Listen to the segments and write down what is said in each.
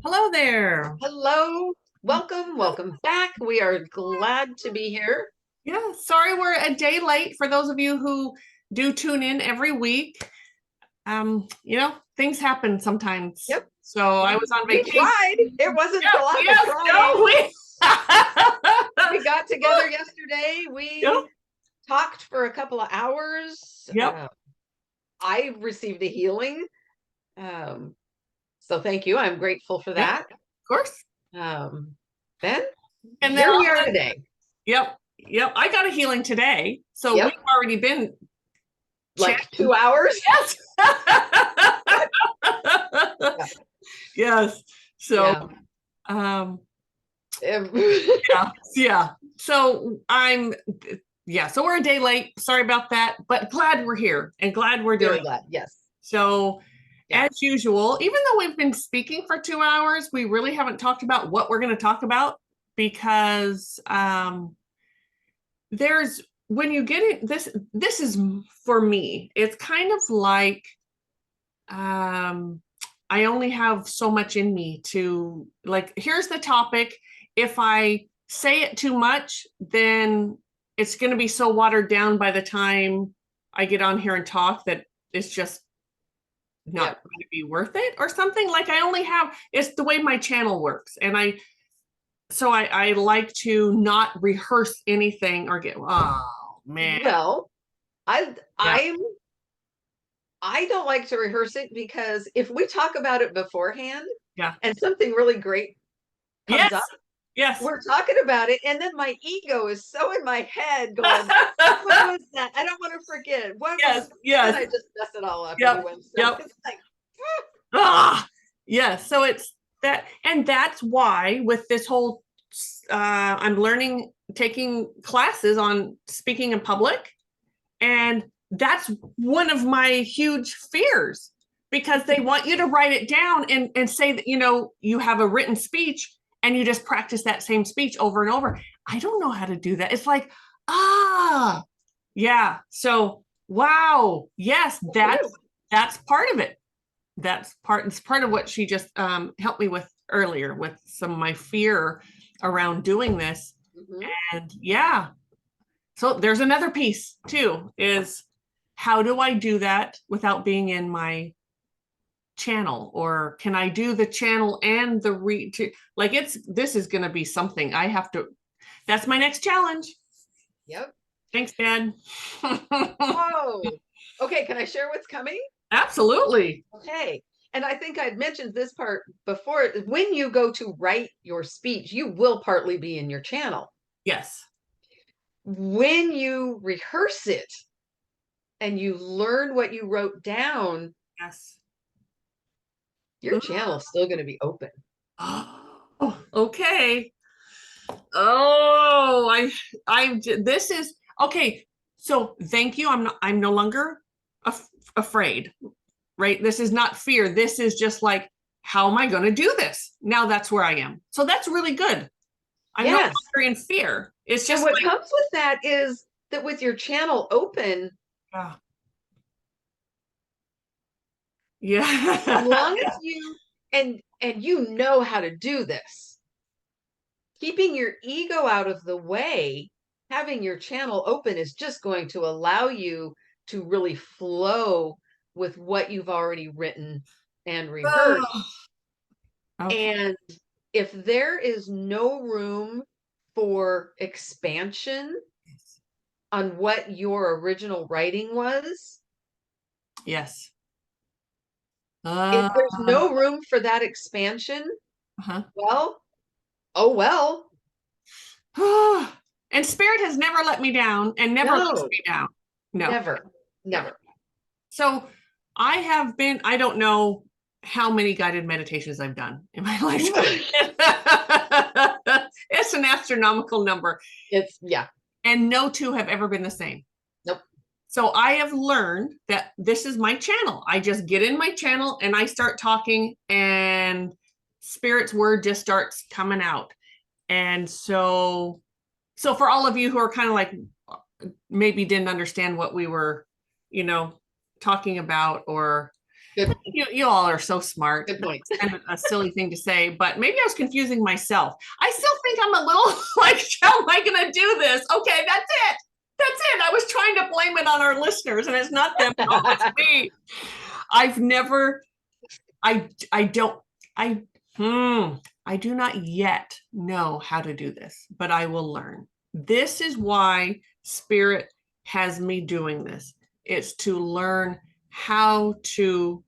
Hello there. Hello, welcome back. We are glad to be here. Yeah, sorry we're a day late for those of you who do tune in every week. Things happen sometimes. Yep, So I was on we vacation. tried. It wasn't Yeah, the lack of yes, trying. no, we We got together yesterday. Yep, We talked for a couple of hours. yep, I received a healing. Um, so thank you. I'm grateful for yep, that. of course. Um, then And then here we are today. yep, I got a healing today. So we've Yep, already been like chatting. 2 hours. Yes. Yeah, Yes. So yeah. um Em- yeah. So so we're a day late. Sorry about that, but glad we're here and glad we're doing Very it. glad. Yes. So, Yeah. as usual, even though we've been speaking for 2 hours, we really haven't talked about what we're going to talk about because there's when you get it, this is for me, it's kind of like um, I only have so much in me to like, here's the topic. If I say it too much, then it's going to be so watered down by the time I get on here and talk that it's just not Yep. going to be worth it or something. Like I only have, it's the way my channel works. And I like to not rehearse anything or get, oh man. Well, I Yeah. I'm I don't like to rehearse it because if we talk about it beforehand Yeah. and something really great comes Yes. up, Yes. we're talking about it, and then my ego is so in my head going, what was that? I don't want to forget. What was, Yes. then Yes. I just mess it all up Yep. anyway. So Yep. it's like, Ah, yes. So it's that, and that's why with this whole, I'm learning, taking classes on speaking in public, and that's one of my huge fears because they want you to write it down and say that you have a written speech and you just practice that same speech over and over. I don't know how to do that. It's like, ah, yeah. So wow, yes, that's part of it. It's part of what she just helped me with earlier with some of my fear around doing this. mhm. And yeah, so there's another piece too, is how do I do that without being in my channel? Or can I do the channel and the like this is gonna be something I have to, that's my next challenge. Yep. Thanks, Dad. Whoa. Okay, can I share what's coming? Absolutely. Okay. And I think I'd mentioned this part before. When you go to write your speech, you will partly be in your channel. Yes. When you rehearse it and you learn what you wrote down, Yes. your channel is still going to be open. Oh, okay. Oh, this is okay. So thank you. I'm no longer afraid, right? This is not fear. This is just like, how am I going to do this? Now that's where I am. So that's really good. I'm no Yes. longer in fear. It's And just what like, comes with that is that with your channel open, ah, as yeah. long as you and you know how to do this, keeping your ego out of the way, having your channel open is just going to allow you to really flow with what you've already written and rehearsed. Oh, okay. And if there is no room for expansion on what your original writing was, Yes. if Uh, there's no room for that expansion, uh-huh. well, oh well. And spirit has never let me down and never lets No, me down. No, never, no. never. So I don't know how many guided meditations I've done in my lifetime. It's an astronomical number. It's, yeah, And no two have ever been the same. nope. So I have learned that this is my channel. I just get in my channel and I start talking, and spirit's word just starts coming out. And so for all of you who are kind of like maybe didn't understand what we were, you know, talking about, or Good, You all are so smart. good point. That's kind of a silly thing to say, but maybe I was confusing myself. I still think I'm a little like, how am I going to do this? Okay, that's it. That's it. I was trying to blame it on our listeners, and it's not them. No, it's me. I've never. I don't. I I do not yet know how to do this, but I will learn. This is why Spirit has me doing this. It's to learn how to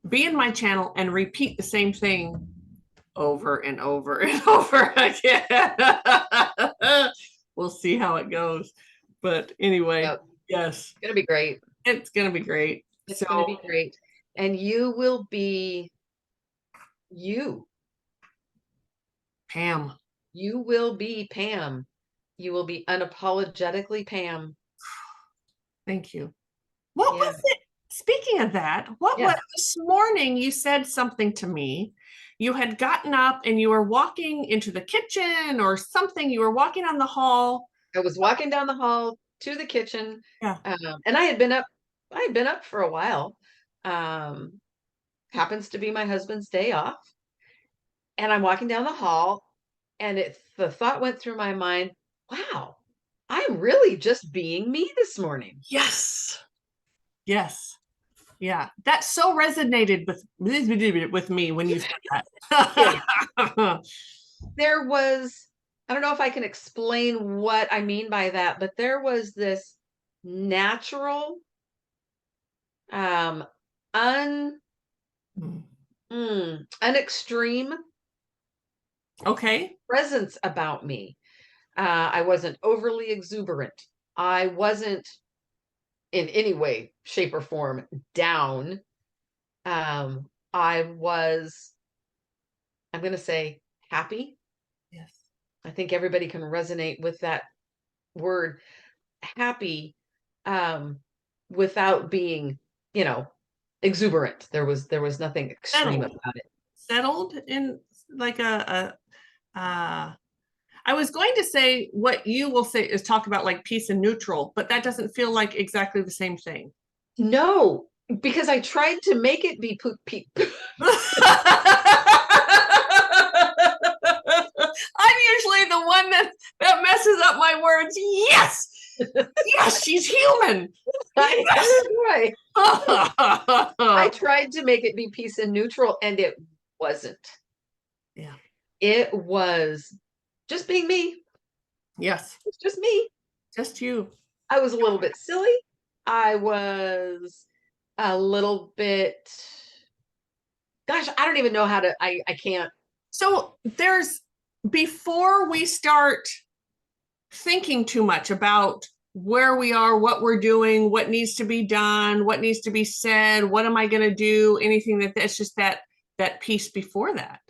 be in my channel and repeat the same thing over and over and over again. We'll see how it goes. But anyway, Yep. yes, It's gonna be great. it's going to be great. It's gonna be great. And you will be you. Pam, You will be Pam. You will be unapologetically Pam. thank you. What Yeah. was it? Speaking of that, what Yeah. was this morning? You said something to me. You had gotten up and you were walking into the kitchen or something. You were walking down the hall. I was walking down the hall to the kitchen, Yeah. and I had been up. I had been up for a while. Um, Happens to be my husband's day off, and I'm walking down the hall, and the thought went through my mind, wow, I'm really just being me this morning. Yes. Yes. Yeah. That so resonated with me when you said Okay. that. There was, I don't know if I can explain what I mean by that, but there was this natural, um, un, an extreme Okay. presence about me. I wasn't overly exuberant. I wasn't in any way, shape, or form down. I was, I'm going to say, happy. Yes. I think everybody can resonate with that word, happy, um, without being, you know, exuberant. There was nothing extreme Settled. about it. Settled in like I was going to say what you will say is talk about like peace and neutral, but that doesn't feel like exactly the same thing. No, because I tried to make it be I'm usually the one that messes up my words. Yes. Yes, she's human. Yes. right. I tried to make it be peace and neutral, and it wasn't. Yeah. It was just being me. Yes. It's just me. Just you. I was a little bit silly. I was a little bit, gosh, I don't even know how to, I can't. So there's before we start thinking too much about where we are, what we're doing, what needs to be done, what needs to be said, what am I going to do, anything that's just that piece before that.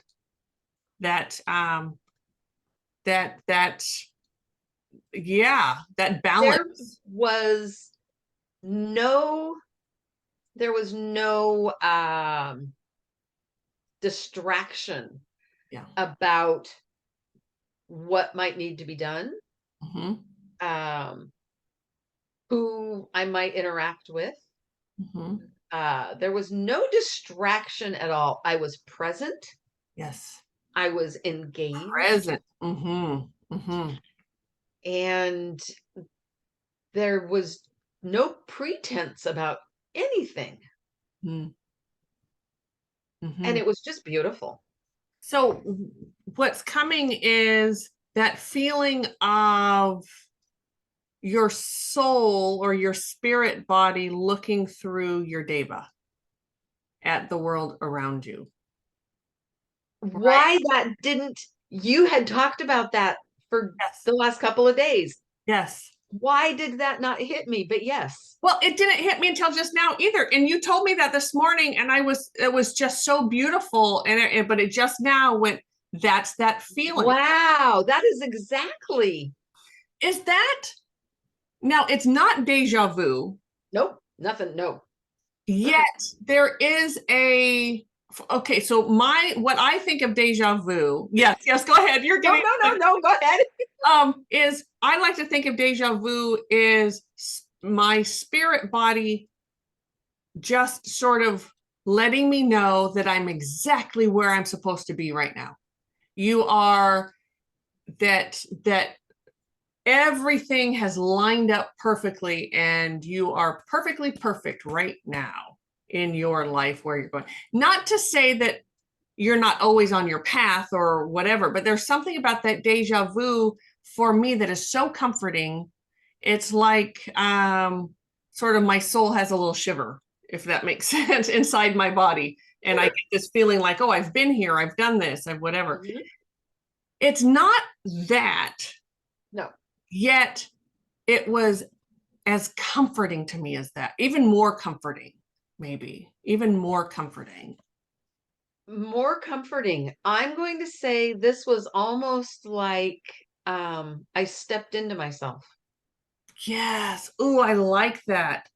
That yeah, that balance. No, there was no distraction Yeah. about what might need to be done, Mm-hmm. who I might interact with. Mm-hmm. There was no distraction at all. I was present. Yes. I was engaged. Present. Mm-hmm. Mm-hmm. And there was no pretense about anything. Mm-hmm. And it was just beautiful. So what's coming is that feeling of your soul or your spirit body looking through your deva at the world around you. Why that didn't, you had talked about that for Yes. the last couple of days. Yes. Why did that not hit me? But yes. Well, it didn't hit me until just now either. And you told me that this morning, and it was just so beautiful. But it just now went, that's that feeling. Wow, that is exactly. Is that now? It's not deja vu. Nope, nothing. No. Yet there is a okay. So what I think of deja vu. Yes. Go ahead. You're getting No. Go ahead. Is I like to think of deja vu is my spirit body just sort of letting me know that I'm exactly where I'm supposed to be right now. You are that everything has lined up perfectly and you are perfectly perfect right now in your life where you're going. Not to say that you're not always on your path or whatever, but there's something about that deja vu for me that is so comforting. It's like sort of my soul has a little shiver, if that makes sense, inside my body. And I Sure. get this feeling like, oh, I've been here, I've done this, I've whatever. Mhm. It's not that, No. yet it was as comforting to me as that, even more comforting, maybe, even more comforting. More comforting. I'm going to say this was almost like I stepped into myself. Yes. Ooh, I like that.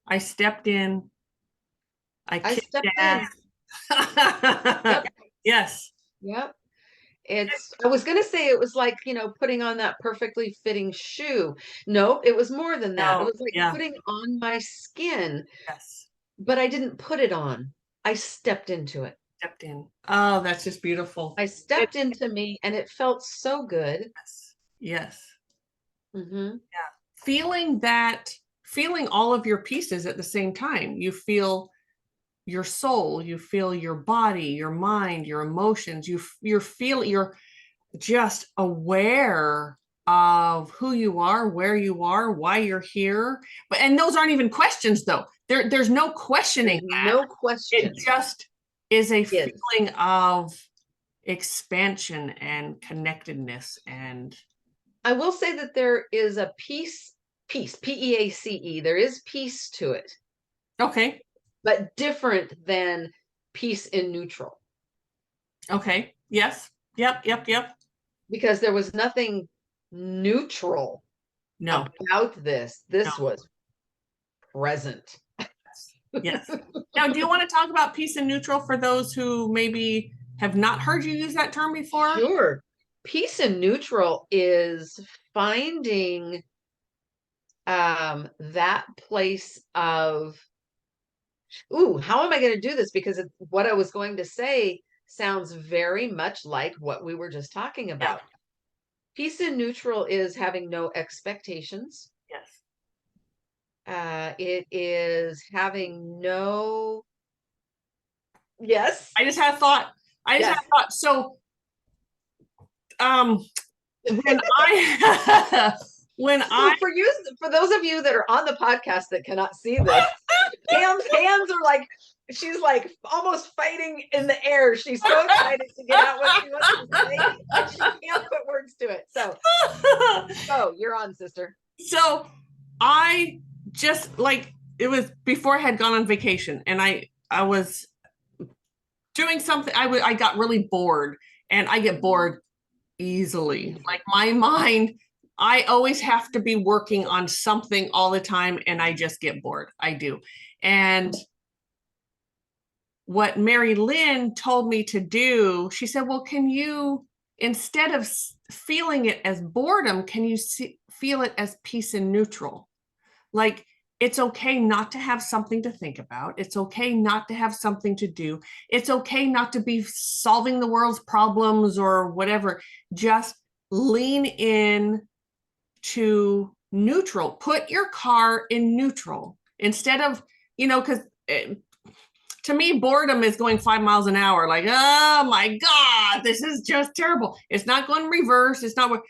I stepped in, I I kicked stepped in. ass. Yep. Yes. Yep. I was going to say it was like, putting on that perfectly fitting shoe. Nope, it was more than that. It No, was like yeah, putting on my skin, yes. but I didn't put it on. I stepped into it. Stepped in. Oh, that's just beautiful. I It, stepped into me and it felt so good. yes. Yes. Hmm. Yeah. Feeling that, feeling all of your pieces at the same time. You feel your soul, you feel your body, your mind, your emotions. You're just aware of who you are, where you are, why you're here. But and those aren't even questions though. There's no questioning There's that. no It question. just is a Is. feeling of expansion and connectedness and I will say that there is a peace, P-E-A-C-E. There is peace to it, okay, but different than peace in neutral, okay, yes, yep. because there was nothing neutral No, about this. no, This was present. yes. Now, do you want to talk about peace and neutral for those who maybe have not heard you use that term before? Sure. Peace in neutral is finding that place of, ooh, how am I going to do this? Because what I was going to say sounds very much like what we were just talking Yeah, about. Peace in neutral is having no expectations. yes. It is having no, yes, I just had a thought. I just had yes. a thought. So, um, when I when I So for those of you that are on the podcast that cannot see this, Pam's hands are like, she's like almost fighting in the air. She's so excited to get out what she wants to say, and she can't put words to it. So, you're on, sister. so I just like it was before I had gone on vacation and I was doing something. I got really bored and I get bored easily. Like my mind, I always have to be working on something all the time and I just get bored. I do. And what Mari-Lyn told me to do, she said, well, can you, instead of feeling it as boredom, can you feel it as peace and neutral? Like, it's okay not to have something to think about. It's okay not to have something to do. It's okay not to be solving the world's problems or whatever. Just lean in to neutral. Put your car in neutral instead of, because to me, boredom is going 5 miles an hour. Like, oh my God, this is just terrible. It's not going reverse. It's not,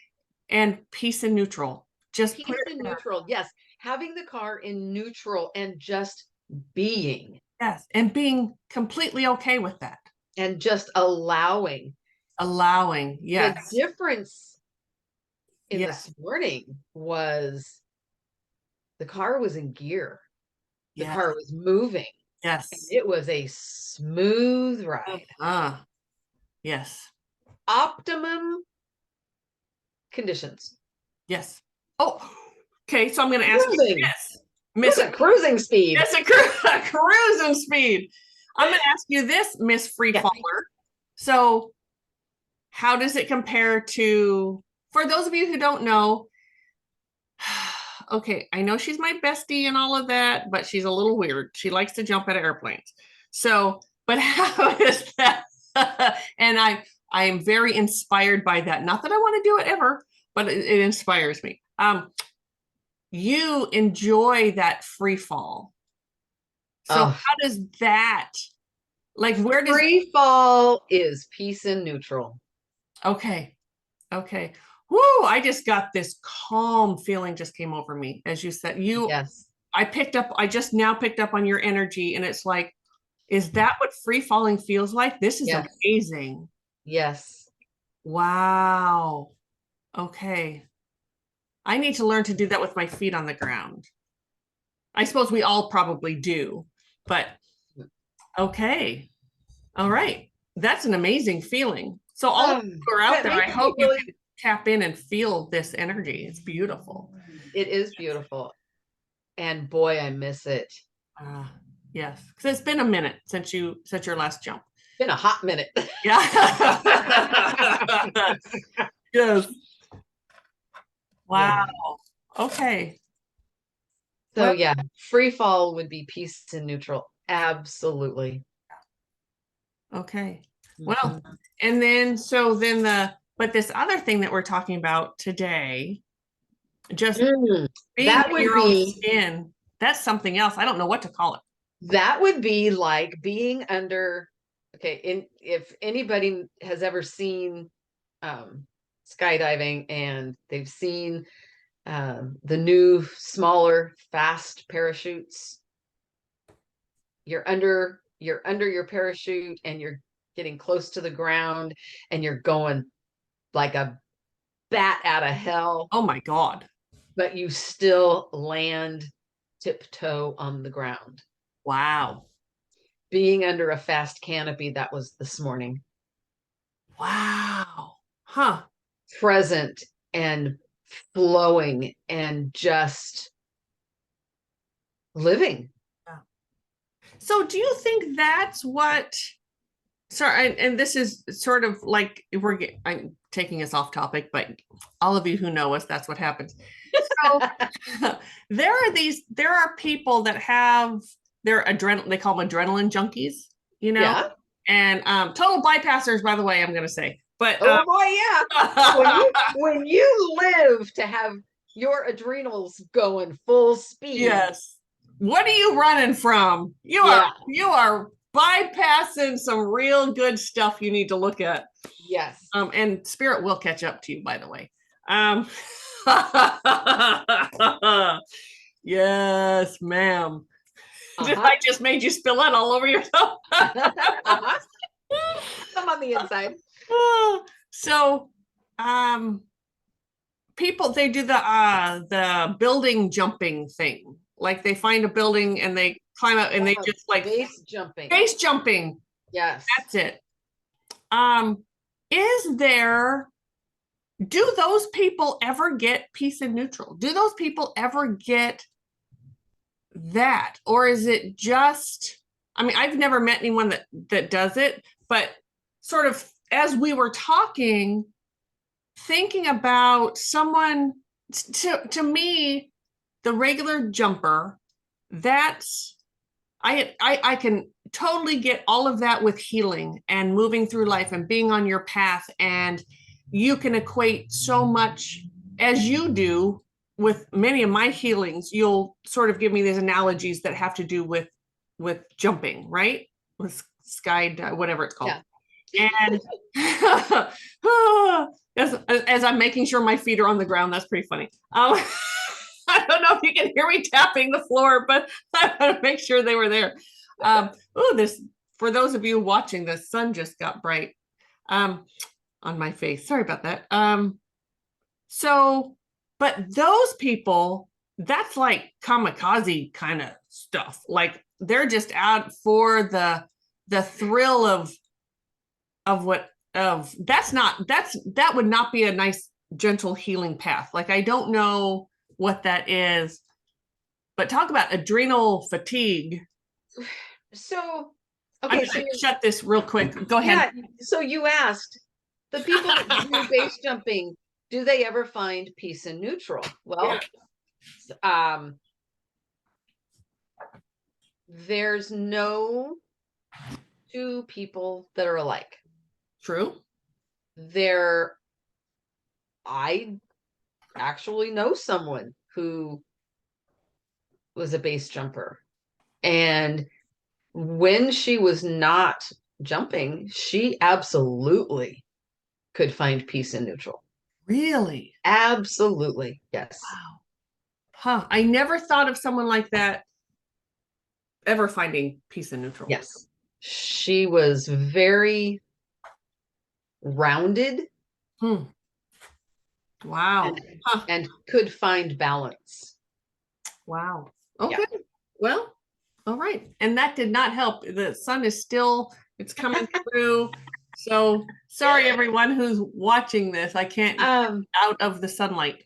and peace and neutral. Just put Peace it in there. neutral. Yes. Having the car in neutral and just being Yes. And being completely okay with that. and just allowing. Allowing. The Yes. difference in Yes. this morning was the car was in gear. The Yes. car was moving. And Yes. it was a smooth ride. Ah, yes. Optimum conditions. Yes. Oh, okay. So I'm going to ask you Cruising. this, It was Miss. a cruising speed. It's a cruising speed. I'm going to ask you this, Miss Free Yeah. Faller. So, how does it compare to, for those of you who don't know, okay, I know she's my bestie and all of that, but she's a little weird. She likes to jump out of airplanes. So, but how is that? And I am very inspired by that. Not that I want to do it ever, but it inspires me. You enjoy that free fall. So Oh, how does that, like, where does, free fall is peace and neutral. okay, okay. Whoo, I just got this calm feeling just came over me. As you said, Yes. I just now picked up on your energy, and it's like, is that what free falling feels like? This is Yes. amazing. Yes. Wow. Okay. I need to learn to do that with my feet on the ground. I suppose we all probably do, but okay. All right. That's an amazing feeling. So all of you who are out That there, I makes me hope you really, can tap in and feel this energy. It's beautiful. it is beautiful. And boy, I miss it. Uh, yes, because it's been a minute since your last jump. Been a hot minute. Yeah. Yes. Wow. Yeah. Okay. So Well, yeah, free fall would be peace and neutral. Absolutely. okay. Well, Mhm. and then so then but this other thing that we're talking about today, just being That in would your own be skin, that's something else. I don't know what to call it. that would be like being under, okay, if anybody has ever seen um skydiving and they've seen the new smaller fast parachutes, you're under your parachute and you're getting close to the ground and you're going like a bat out of hell, Oh my God. but you still land tiptoe on the ground. Wow. Being under a fast canopy, that was this morning. Wow. Huh. Present and flowing and just living. Yeah. So do you think that's what, sorry, and this is sort of like I'm taking us off topic, but all of you who know us, that's what happens. So there are people that have their adrenaline, they call them adrenaline junkies, you know, Yeah. and total bypassers, by the way, I'm gonna say. But Oh boy, yeah. When you live to have your adrenals going full speed, yes. What are you running from? yeah, You are bypassing some real good stuff you need to look at. yes. And spirit will catch up to you, by the way. Yes, ma'am. Uh-huh. I just made you spill it all over yourself. Uh-huh. I'm on the inside. So, um, people they do the building jumping thing. Like they find a building and they climb up and they just like Base jumping. base jumping. Yes. That's it. Um, is there do those people ever get peace and neutral? Do those people ever get that? Or is it just, I mean, I've never met anyone that does it, but sort of as we were talking, thinking about someone to me, the regular jumper, that's I can totally get all of that with healing and moving through life and being on your path. And you can equate so much as you do with many of my healings. You'll sort of give me these analogies that have to do with jumping, right? With sky, whatever it's called. Yeah. And as I'm making sure my feet are on the ground, that's pretty funny. I don't know if you can hear me tapping the floor, but I want to make sure they were there. This for those of you watching, the sun just got bright on my face. Sorry about that. So, but those people, that's like kamikaze kind of stuff. Like they're just out for the thrill of what of that would not be a nice gentle healing path. Like I don't know what that is, but talk about adrenal fatigue. So, I'm okay, so gonna shut this real quick. Go ahead. yeah, so you asked the people that do base jumping, do they ever find peace and neutral? Well, um, there's no two people that are alike. True. There, I actually know someone who was a base jumper. And when she was not jumping, she absolutely could find peace in neutral. Really? Absolutely. Yes. Wow. Huh. I never thought of someone like that ever finding peace in neutral. Yes. She was very rounded Hmm. Wow. and Huh. and could find balance. Wow. Yeah. Okay. Well, all right. And that did not help. The sun is still, it's coming through. So sorry, everyone who's watching this. I can't get Um, out of the sunlight.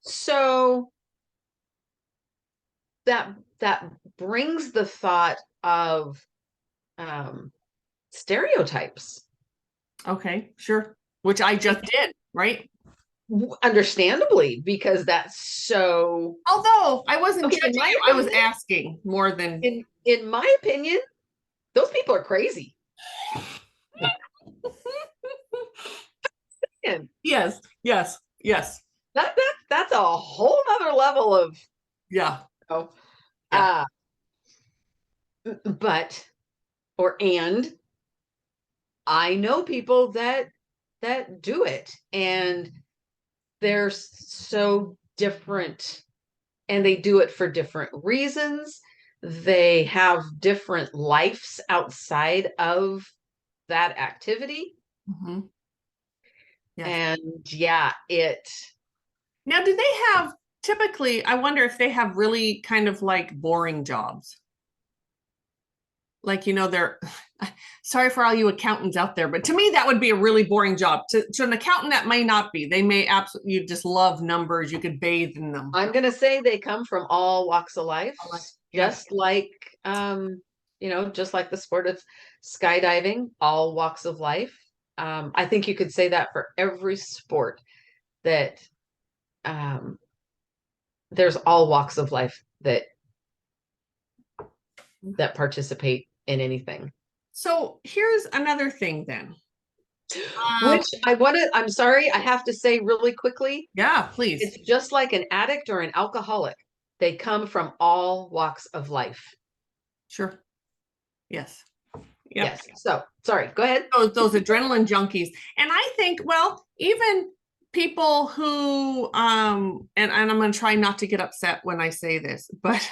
so that brings the thought of um stereotypes. Okay, sure. Which I just did, right? Understandably, because that's so Although I wasn't okay, judging you, I was asking more than. in my opinion, those people are crazy. And Yes, yes, yes. that's a whole other level of Yeah, oh, yeah. uh but and I know people that do it, and they're so different, and they do it for different reasons. They have different lives outside of that activity. Mhm. Yes. And yeah, it Now, do they have typically, I wonder if they have really kind of like boring jobs. Like, they're sorry for all you accountants out there, but to me, that would be a really boring job. To an accountant, that may not be. They may absolutely, you just love numbers. You could bathe in them. I'm gonna say they come from all walks of life, Yeah. just like just like the sport of skydiving, all walks of life. I think you could say that for every sport that um there's all walks of life that participate in anything. So here's another thing then. Which I'm sorry, I have to say really quickly, Yeah, please. it's just like an addict or an alcoholic. They come from all walks of life. Sure. Yes. Yep. Yes. So sorry, go ahead. Those adrenaline junkies. And I think, well, even people who and I'm going to try not to get upset when I say this, but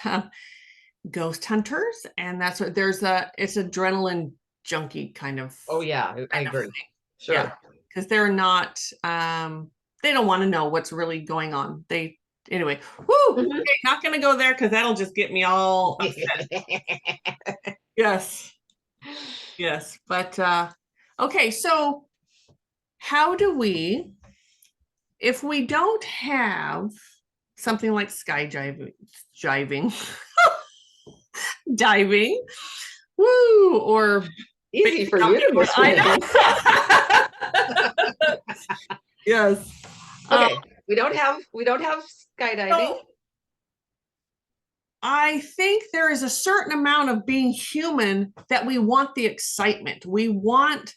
ghost hunters, and that's what it's adrenaline junkie kind of Oh yeah, I agree. thing. Sure. Yeah, because they're not they don't want to know what's really going on. Anyway, whoo, Mhm. okay, not gonna go there because that'll just get me all upset. Yes, yes. But okay, so how do we, if we don't have something like skydiving, jiving, diving, woo, or Easy for you to I mispronounce. know. Yes. Okay, we don't have skydiving. So I think there is a certain amount of being human that we want the excitement. We want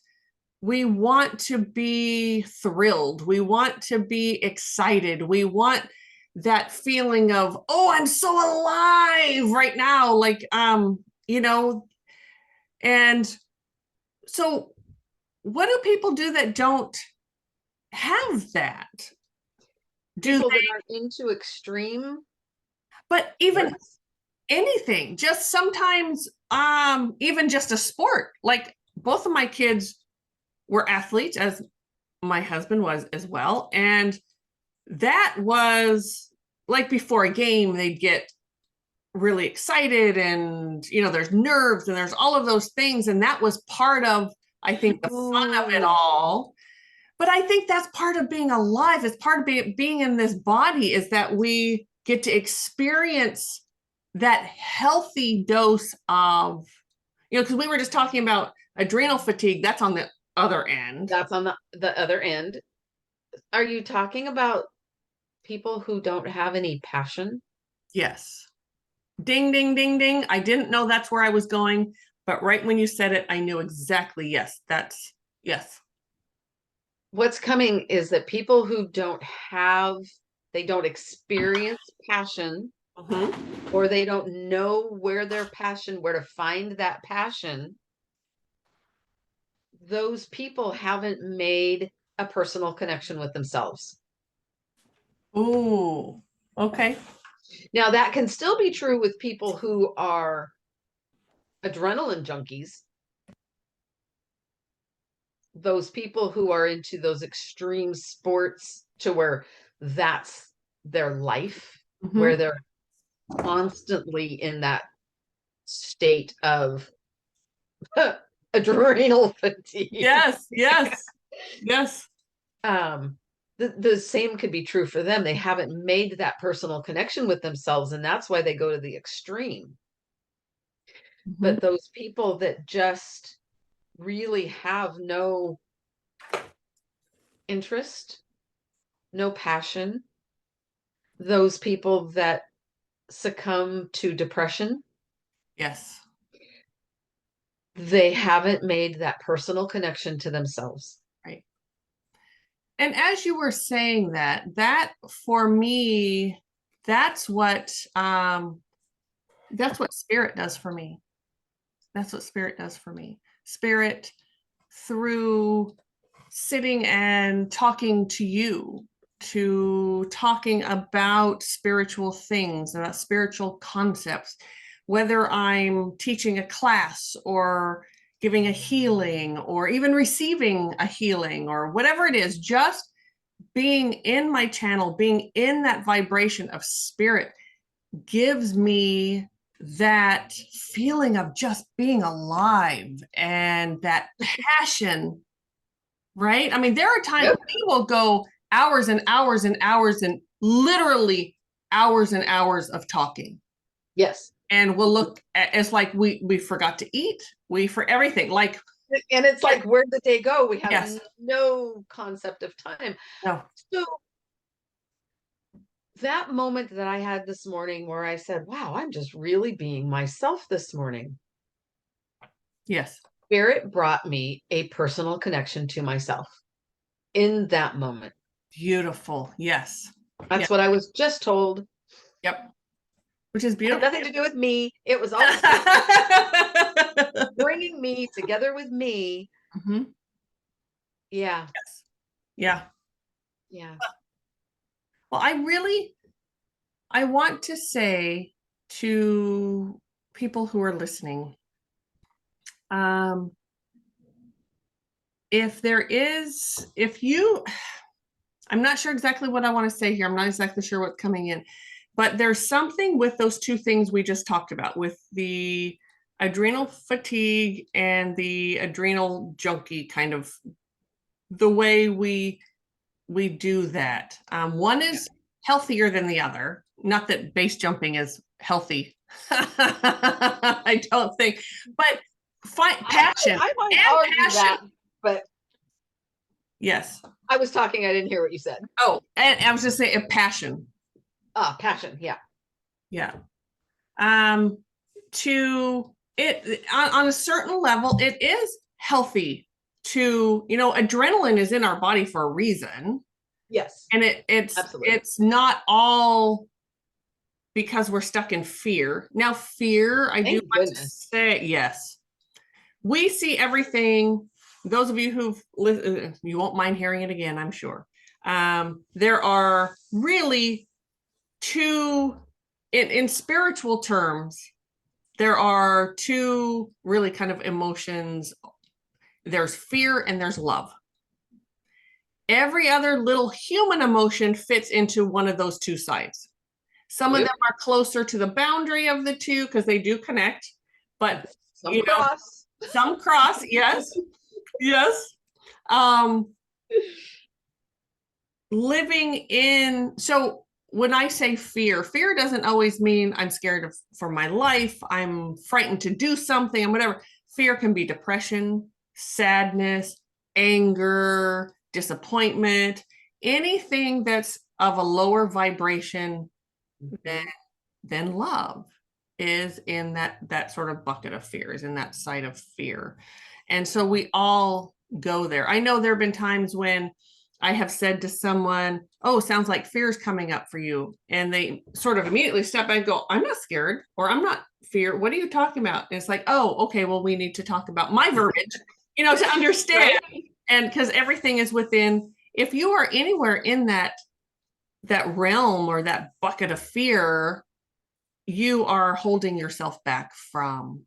to be thrilled. We want to be excited. We want that feeling of, oh, I'm so alive right now. Like, and so what do people do that don't have that? Do People they, that are into extreme but even sports. anything, just sometimes, even just a sport. Like both of my kids were athletes, as my husband was as well. And that was like before a game, they'd get really excited and, there's nerves and there's all of those things. And that was part of, I think, the fun of it Ooh. all. But I think that's part of being alive. It's part of being in this body, is that we get to experience that healthy dose of, because we were just talking about adrenal fatigue. That's on the other end. That's on the other end. Are you talking about people who don't have any passion? Yes. Ding, ding, ding, ding. I didn't know that's where I was going. But right when you said it, I knew exactly, yes, that's, yes. What's coming is that people who they don't experience passion, Mhm. or they don't know where where to find that passion, those people haven't made a personal connection with themselves. Ooh, okay. Now, that can still be true with people who are adrenaline junkies, those people who are into those extreme sports to where that's their life, where Mhm. they're constantly in that state of adrenal fatigue. Yes, yes, yes. um the same could be true for them. They haven't made that personal connection with themselves, and that's why they go to the extreme. Mhm. But those people that just really have no interest, no passion, those people that succumb to depression, Yes. they haven't made that personal connection to themselves. Right. And as you were saying that, that for me, that's what um that's what spirit does for me. That's what spirit does for me. Spirit, through sitting and talking to you, to talking about spiritual things, about spiritual concepts, whether I'm teaching a class or giving a healing or even receiving a healing or whatever it is, just being in my channel, being in that vibration of spirit gives me that feeling of just being alive and that passion, right? I mean, there are times Yep. we will go hours and hours and hours and literally hours and hours of talking. Yes. And we'll look at it's like we forgot to eat, we for everything. Like, And it's like, where did they go? We have yes, no concept of time. no, So that moment that I had this morning where I said, wow, I'm just really being myself this morning, yes, Spirit brought me a personal connection to myself in that moment. beautiful. Yes, yeah, That's what I was just told. yep, which is It had beautiful. nothing to do with me. It was all Spirit bringing me together with me. Mhm. Yeah. Yes, yeah. Yeah. Well, I want to say to people who are listening, um, if you, I'm not sure exactly what I want to say here. I'm not exactly sure what's coming in, but there's something with those two things we just talked about with the adrenal fatigue and the adrenal junkie kind of the way we do that. One is healthier than the other. Not that base jumping is healthy. I don't think, but passion I might and argue passion. that, but Yes. I was talking. I didn't hear what you said. Oh, and I was just saying passion. Ah, passion. Yeah. Yeah. Um, to it on a certain level, it is healthy to, adrenaline is in our body for a reason. Yes. And it's Absolutely. it's not all because we're stuck in fear. Now, fear, I do Thank want to goodness. say, yes, we see everything. Those of you who've listened, you won't mind hearing it again, I'm sure. There are really two, in spiritual terms, there are two really kind of emotions. There's fear and there's love. Every other little human emotion fits into one of those two sides. Some of Yep. them are closer to the boundary of the two because they do connect, but Some cross. some cross. Yes, yes. Um, living in so when I say fear doesn't always mean I'm scared for my life. I'm frightened to do something and whatever. Fear can be depression, sadness, anger, disappointment, anything that's of a lower vibration than Mhm. than love. is in that sort of bucket of fear, is in that side of fear. And so we all go there. I know there have been times when I have said to someone, oh, sounds like fear is coming up for you. And they sort of immediately step back and go, I'm not scared, or I'm not fear. What are you talking about? And it's like, oh, okay, well, we need to talk about my verbiage, to understand. Right? And because everything is within, if you are anywhere in that realm or that bucket of fear, you are holding yourself back from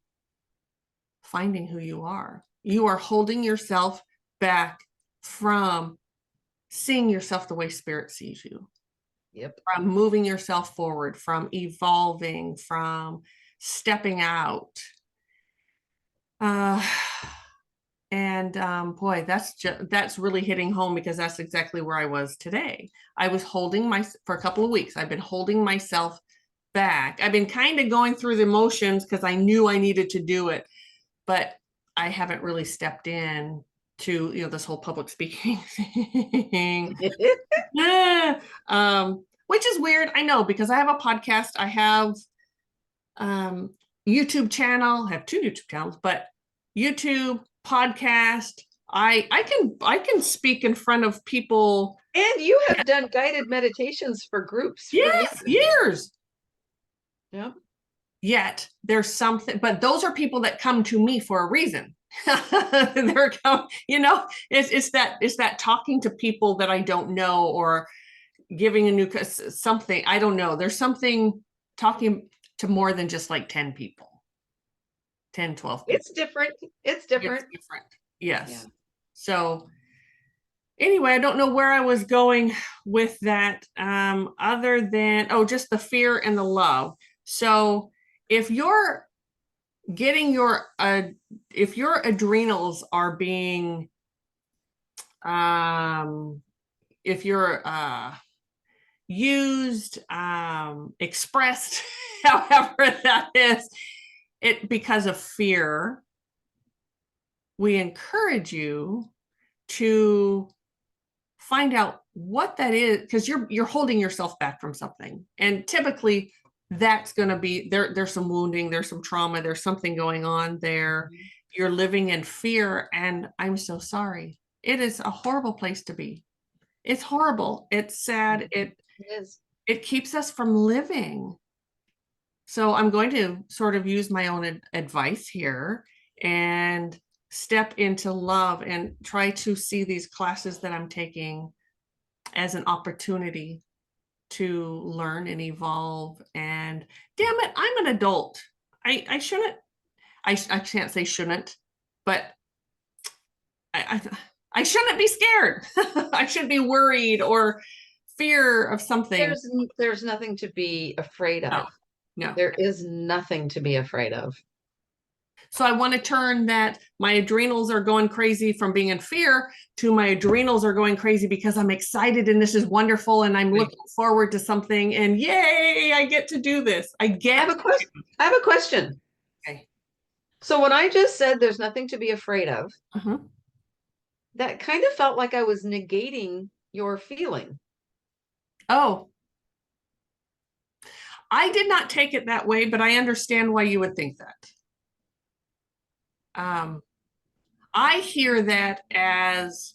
finding who you are. You are holding yourself back from seeing yourself the way spirit sees you, Yep. from moving yourself forward, from evolving, from stepping out. And boy, that's really hitting home, because that's exactly where I was today. I was for a couple of weeks. I've been holding myself back. I've been kind of going through the motions because I knew I needed to do it, but I haven't really stepped in to this whole public speaking thing. Yeah. Which is weird, I know, because I have a podcast, I have YouTube channel, I have two YouTube channels, but YouTube podcast, I can speak in front of people. And you have done guided meditations for groups for Yes, years. Yeah. Yet there's something, but those are people that come to me for a reason. They're it's that talking to people that I don't know, or giving a new something, I don't know. There's something talking to more than just like 10 people, 10, 12 people. It's different. It's different. It's different. Yes. Yeah. So anyway, I don't know where I was going with that, other than, just the fear and the love. So if you're getting if your adrenals are being, if you're used, expressed, however that is, it because of fear, we encourage you to find out what that is, because you're holding yourself back from something, and typically that's going to be there's some wounding, there's some trauma, there's something going on there. You're living in fear, and I'm so sorry. It is a horrible place to be. It's horrible. It's sad. It is. It keeps us from living. So I'm going to sort of use my own advice here and step into love and try to see these classes that I'm taking as an opportunity to learn and evolve. And damn it, I'm an adult. I shouldn't, I can't say shouldn't, but I shouldn't be scared. I shouldn't be worried or fear of something. There's nothing to be afraid of. No. There is nothing to be afraid of. So I want to turn that my adrenals are going crazy from being in fear to my adrenals are going crazy because I'm excited and this is wonderful and I'm looking forward to something, and yay, I get to do this. I have a question. Okay. So when I just said there's nothing to be afraid of, that kind of felt like I was negating your feeling. Oh, I did not take it that way, but I understand why you would think that. I hear that as,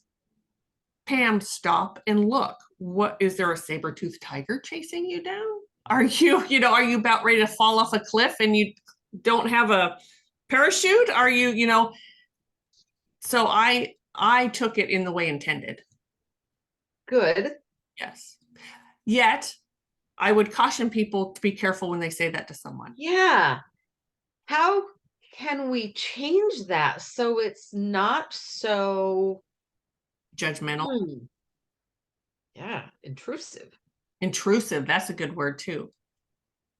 Pam, stop and look. What is there, a saber-toothed tiger chasing you down? Are you, are you about ready to fall off a cliff and you don't have a parachute? Are you, so I took it in the way intended. Good. Yes. Yet I would caution people to be careful when they say that to someone. Yeah. How can we change that so it's not so judgmental? Yeah, intrusive. Intrusive, that's a good word too.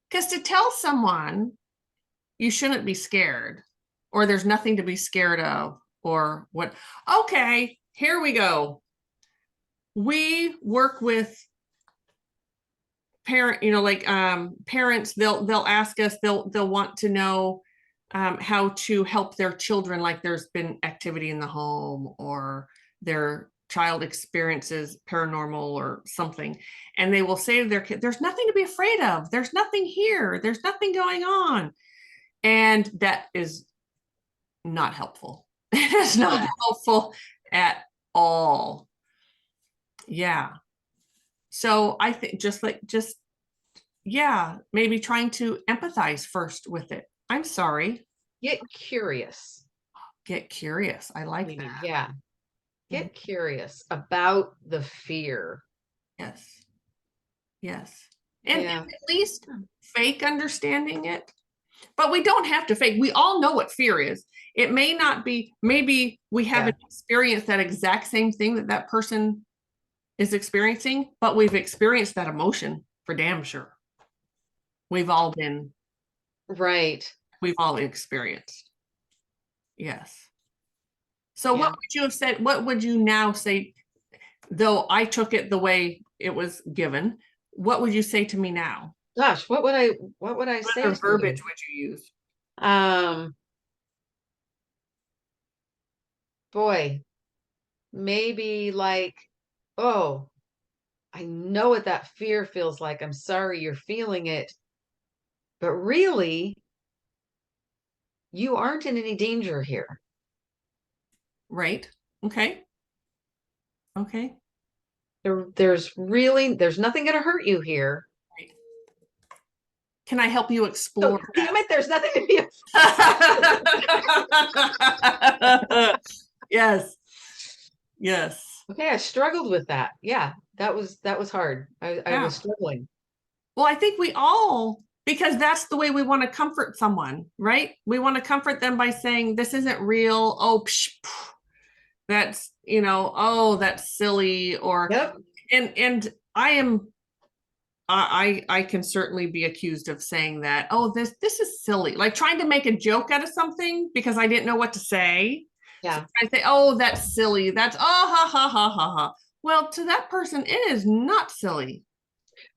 Because to tell someone you shouldn't be scared, or there's nothing to be scared of, or what, okay, here we go. We work with parents, they'll ask us, they'll want to know how to help their children, like there's been activity in the home, or they're child experiences paranormal or something, and they will say to their kid, there's nothing to be afraid of, there's nothing here, there's nothing going on, and that is not helpful. It's not Yeah. helpful at all. Yeah. So I think just yeah, maybe trying to empathize first with it. I'm sorry. Get curious. Get curious. I like Meaning, that. yeah. Mhm. Get curious about the fear. Yes. Yes. And Yeah. at least fake understanding it. But we don't have to fake. We all know what fear is. It may not be, maybe we Yeah. haven't experienced that exact same thing that that person is experiencing, but we've experienced that emotion for damn sure. We've all been, Right. we've all experienced. Yes. So what Yeah. would you have said? What would you now say, though I took it the way it was given? What would you say to me now? Gosh, what would I What say other to verbiage you? would you use? Um, boy, maybe like, oh, I know what that fear feels like. I'm sorry you're feeling it, but really, you aren't in any danger here. Right? Okay. Okay. There's nothing going to hurt you here. Right. Can I help you So explore damn it, there's nothing to be. that? Yes. Yes. Okay, I struggled with that. Yeah, that was hard. I Yeah. was struggling. Well, I think we all, because that's the way we want to comfort someone, right? We want to comfort them by saying, this isn't real. Oh, psh, psh, that's, oh, that's silly. Or, Yep. and I am, I can certainly be accused of saying that, oh, this is silly, like trying to make a joke out of something because I didn't know what to say. So Yeah. I say, oh, that's silly. That's, oh, ha, ha, ha, ha, ha. Well, to that person, it is not silly.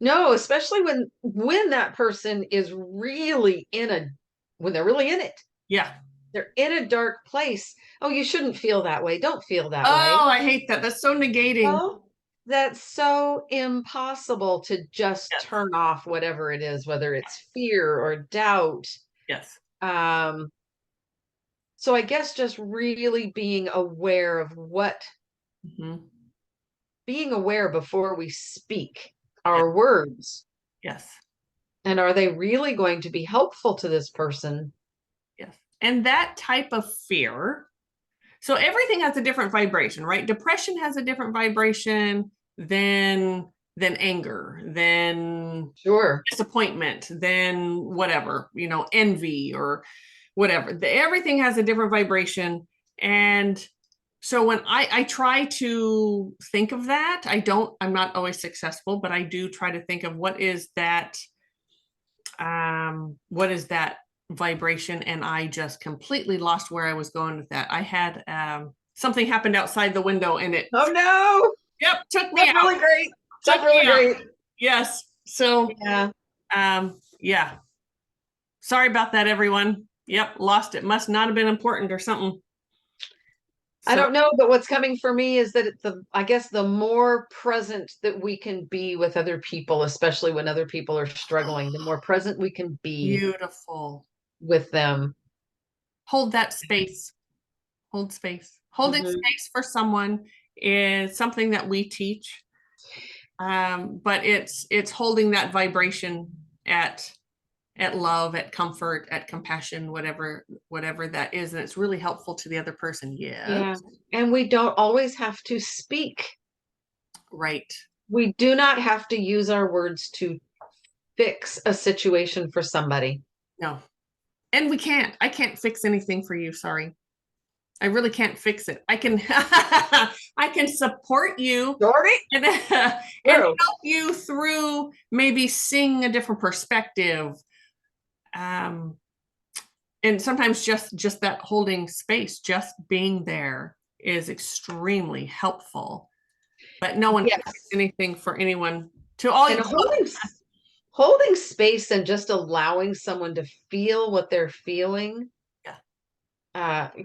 No, especially when that person is really when they're really in it. Yeah. They're in a dark place. Oh, you shouldn't feel that way. Don't feel that way. Oh, I hate that. That's so negating. Well, that's so impossible to just Yes. turn off whatever it is, whether it's fear or doubt. Yes. Um, so I guess just really Mhm. being aware before we speak our words. Yes. And are they really going to be helpful to this person? Yes. And that type of fear. So everything has a different vibration, right? Depression has a different vibration than anger, than Sure. disappointment, than whatever, envy or whatever. Everything has a different vibration. And so when I try to think of that, I'm not always successful, but I do try to think of what is that vibration, and I just completely lost where I was going with that. I had something happened outside the window, and it Oh no, yep took me that's out. really great. Took That's me really out. great. Yes. So Yeah. yeah. Sorry about that, everyone. Yep, lost it. Must not have been important or something. I So don't know, but what's coming for me is that I guess the more present that we can be with other people, especially when other people are struggling, the more present we can be beautiful. with them. Hold that space. Hold space. Holding Mhm. space for someone is something that we teach. But it's holding that vibration at love, at comfort, at compassion, whatever that is, and it's really helpful to the other person. Yeah. Yeah. And we don't always have to speak. Right. We do not have to use our words to fix a situation for somebody. No. And I can't fix anything for you. Sorry. I really can't fix it. I can I can support you Jordy? and True. help you through maybe seeing a different perspective. Um, and sometimes just that holding space, just being there is extremely helpful. But no one can fix Yes. anything for anyone. To all And you, holding space and just allowing someone to feel what they're feeling. yeah,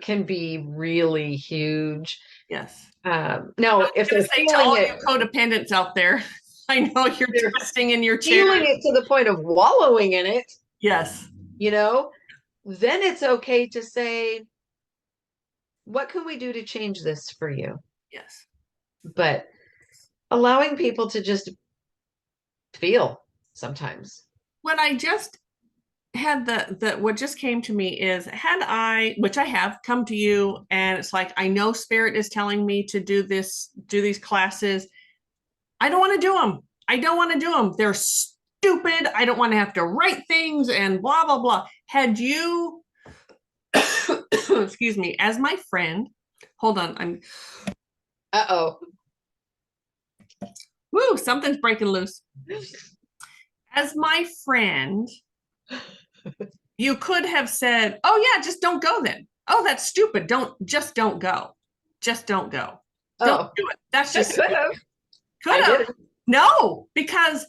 can be really huge. Yes. Now, I was if gonna they're say to all you codependents out there, I know you're they're twisting in your chair. feeling it to the point of wallowing in it, Yes. you know, then it's okay to say, what can we do to change this for you? Yes. But allowing people to just feel sometimes. What I just had what just came to me is, had I, which I have, come to you and it's like, I know spirit is telling me to do these classes. I don't want to do them. I don't want to do them. They're stupid. I don't want to have to write things and blah, blah, blah. Had you, excuse me, as my friend, hold on, Uh-oh. woo, something's breaking loose. As my friend, you could have said, oh yeah, just don't go then. Oh, that's stupid. Just don't go. Just don't go. Don't do it. That's just could have. could have. No, because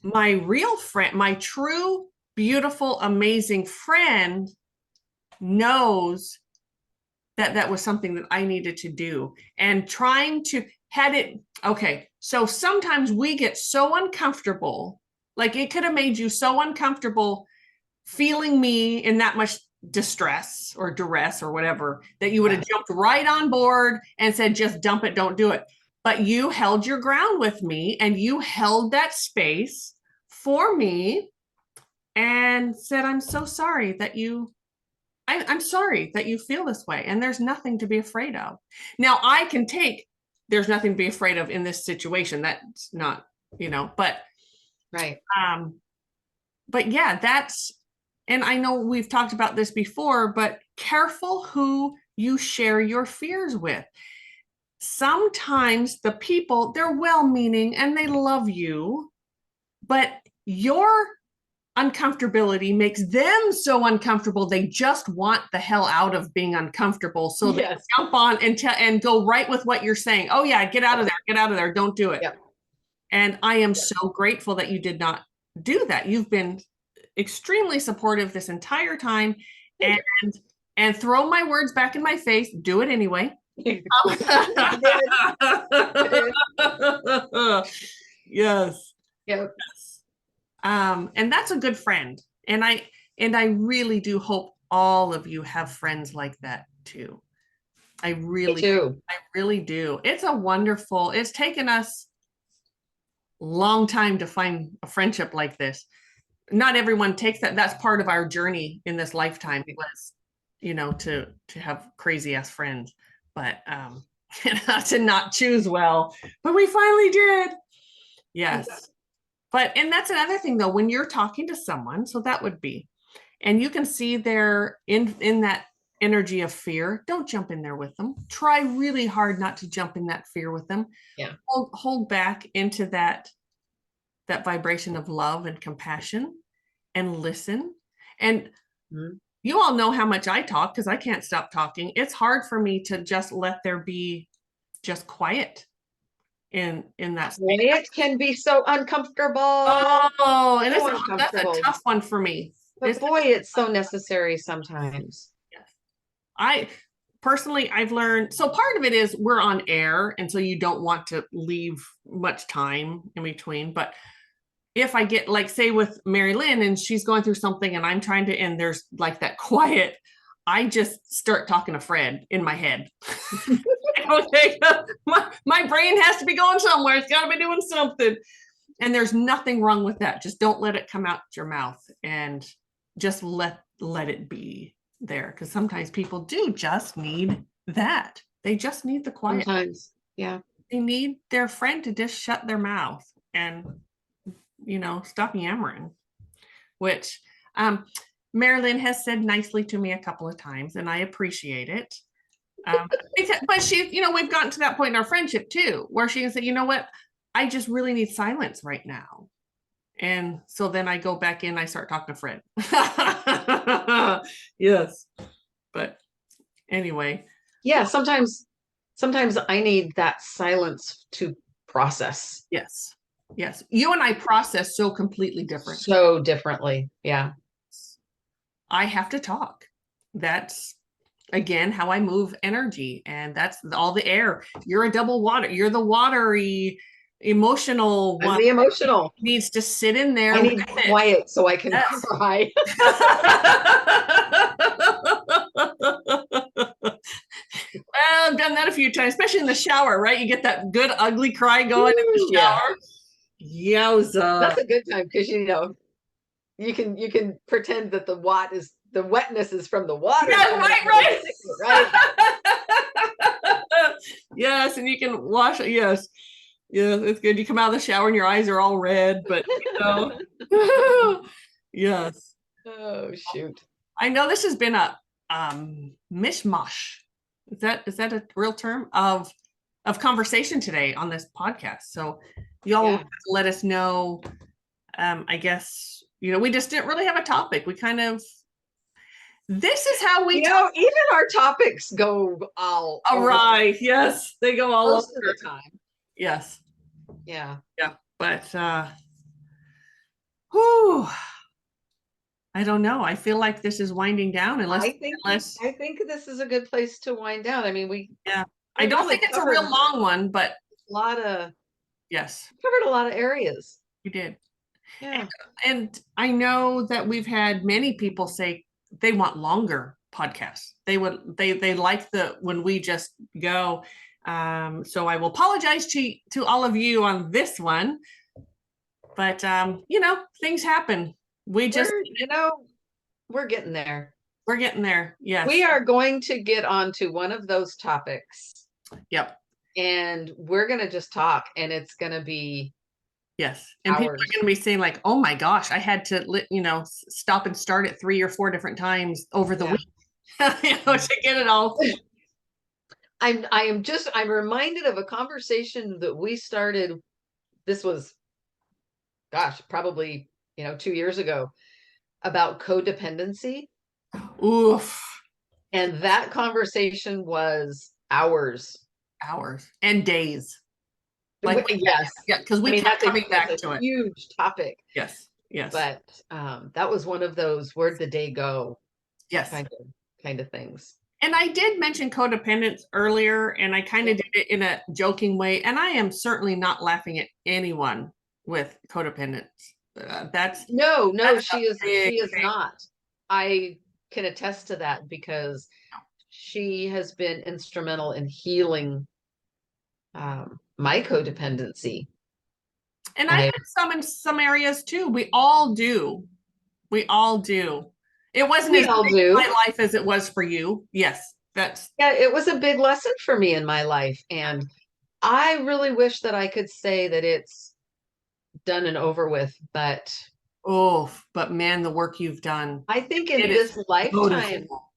my real friend, my true, beautiful, amazing friend knows that that was something that I needed to do. And trying to had it, okay. So sometimes we get so uncomfortable, like it could have made you so uncomfortable feeling me in that much distress or duress or whatever, that you would have jumped right on board and said, just dump it, don't do it. But you held your ground with me and you held that space for me and said, I'm so sorry that I'm sorry that you feel this way. And there's nothing to be afraid of. Now I can take, there's nothing to be afraid of in this situation. That's not, but right. But yeah, and I know we've talked about this before, but careful who you share your fears with. Sometimes the people, they're well-meaning and they love you, but your uncomfortability makes them so uncomfortable they just want the hell out of being uncomfortable, so they jump on and go right with what you're saying. Oh yeah, get out of there, don't do it. And I am so grateful that you did not do that. You've been extremely supportive this entire time, and throw my words back in my face. Do it anyway. Yes. Yep. And that's a good friend. And I really do hope all of you have friends like that too. I really do. It's taken us a long time to find a friendship like this. Not everyone takes that. That's part of our journey in this lifetime was, to have crazy ass friends, but to not choose well. But we finally did. Yes. And that's another thing though, when you're talking to someone, so that would be, and you can see they're in that energy of fear, don't jump in there with them. Try really hard not to jump in that fear with them. Yeah. Hold back into that vibration of love and compassion and listen. And you all know how much I talk because I can't stop talking. It's hard for me to just let there be just quiet in that space. It can be so uncomfortable. Oh, and that's a tough one for me. But boy, it's so necessary sometimes. Yes. I've learned, so part of it is we're on air, and so you don't want to leave much time in between. But if I get, like, say with Mari-Lyn and she's going through something and I'm trying to, and there's like that quiet, I just start talking to Fred in my head. Okay, my brain has to be going somewhere. It's got to be doing something. And there's nothing wrong with that. Just don't let it come out your mouth, and just let it be there. Because sometimes people do just need that. They just need the quiet. Sometimes, yeah. They need their friend to just shut their mouth and, stop yammering, which Mari-Lyn has said nicely to me a couple of times, and I appreciate it. But she, we've gotten to that point in our friendship too, where she can say, you know what, I just really need silence right now. And so then I go back in, I start talking to Fred. Yes. But anyway. Yeah, sometimes I need that silence to process. Yes. Yes. You and I process so completely different. So differently. Yeah. I have to talk. that's again how I move energy, and that's all the air. You're a double water. You're the watery, emotional I'm one. the emotional. Needs to sit in there I with need it. quiet so I can Yes. cry. Well, I've done that a few times, especially in the shower, right? You get that good ugly cry going in the Yeah, shower. Yowza. that's a good time because you can pretend that the wetness is from the water Yeah, coming right, out of the right. sticker, right? Yes, and you can wash it. Yes. Yeah, it's good. You come out of the shower and your eyes are all red, but yes. Oh shoot. I know this has been a mishmash. Is that a real term of conversation today on this podcast? So y'all will Yeah. have to let us know. I guess we just didn't really have a topic. We kind of this is how we talk. Even our topics go all over Awry. Yes, they go all most over. of the time. Yes. Yeah. Yeah. But whew, I don't know. I feel like this is winding down unless I think this is a good place to wind down. I mean, yeah. I we don't really think it's a covered real long one, but a lot of yes, covered a lot of areas. we did. Yeah. And I know that we've had many people say they want longer podcasts. They like the when we just go. So I will apologize to all of you on this one, but things happen. We just We're getting there. we're getting there. Yes. We are going to get onto one of those topics Yep. and we're going to just talk and it's going to be Yes. And people are hours. going to be saying like, "Oh my gosh, I had to stop and start it 3 or 4 different times over the Yeah. week to get it all." I'm reminded of a conversation that we started. This was, gosh, probably, 2 years ago about codependency. Oof. And that conversation was hours. Hours and days. Yes. Yeah, because I we mean, kept that's coming back a to it. huge topic, Yes. Yes. but that was one of those where'd the day go Yes. kind of things. And I did mention codependence earlier, and I kind of did it in a joking way. And I am certainly not laughing at anyone with codependence. That's No, that's she is thing. not. I can attest to that because she has been instrumental in healing my codependency. And I have some in some areas too. We all do. We all do. It wasn't We as all big do. in my life as it was for you. Yes, that's Yeah, it was a big lesson for me in my life. And I really wish that I could say that it's done and over with, but but man, the work you've done. I think in It this is lifetime, noticeable.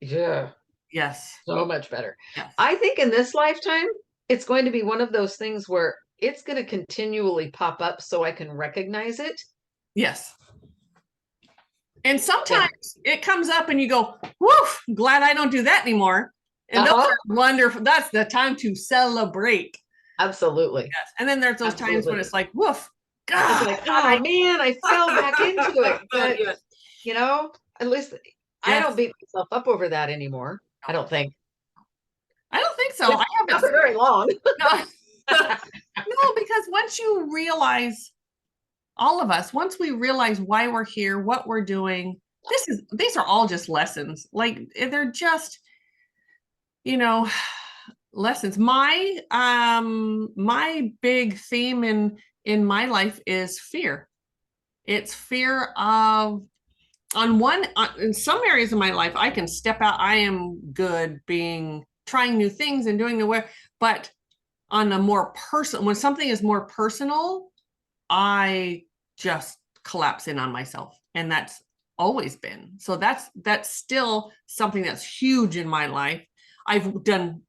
yeah, Yes. so much better. Yes. I think in this lifetime, it's going to be one of those things where it's going to continually pop up so I can recognize it. Yes. And sometimes it comes up and you go, woof, glad I don't do that anymore. And those are wonderful. That's the time to celebrate. Absolutely. Yes. And then there's those times when it's like, woof, God. It's like, oh man, I fell back into it. But yes. At least I don't beat myself up over that anymore. I don't think. I don't think so. I haven't not for very long. no. No, because once you realize, all of us, once we realize why we're here, what we're doing, these are all just lessons. Like they're just, lessons. My big theme in my life is fear. It's fear of in some areas of my life, I can step out. I am good being trying new things and doing the work, but on a more personal, when something is more personal, I just collapse in on myself. And that's always been. So that's still something that's huge in my life. I've done,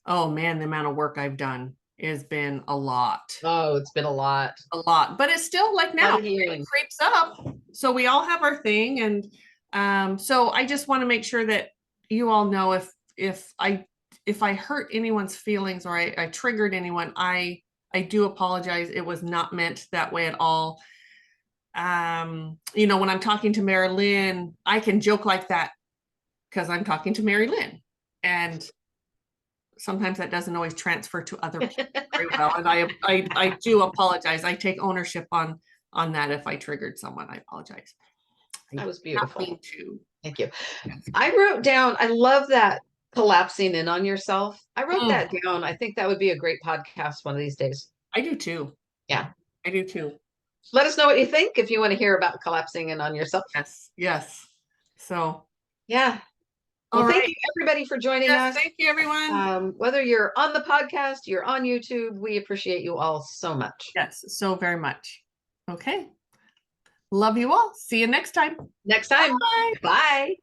oh man, the amount of work I've done has been a lot. Oh, it's been a lot. A lot. But it's still like now it creeps up. So we all have our thing. And so I just want to make sure that you all know if I hurt anyone's feelings or I triggered anyone, I do apologize. It was not meant that way at all. When I'm talking to Mari-Lyn, I can joke like that because I'm talking to Mari-Lyn. And sometimes that doesn't always transfer to other people very well. And I do apologize. I take ownership on that. If I triggered someone, I apologize. That was beautiful. To. Thank you. I wrote down, I love that collapsing in on yourself. I wrote that down. I think that would be a great podcast one of these days. I do too. Yeah. I do too. Let us know what you think if you want to hear about collapsing in on yourself. Yes. Yes. So. Yeah. Well, thank you everybody for joining us. Thank you, everyone. Whether you're on the podcast, you're on YouTube, we appreciate you all so much. Yes, so very much. Okay. Love you all. See you next time. Next time. Bye. Bye.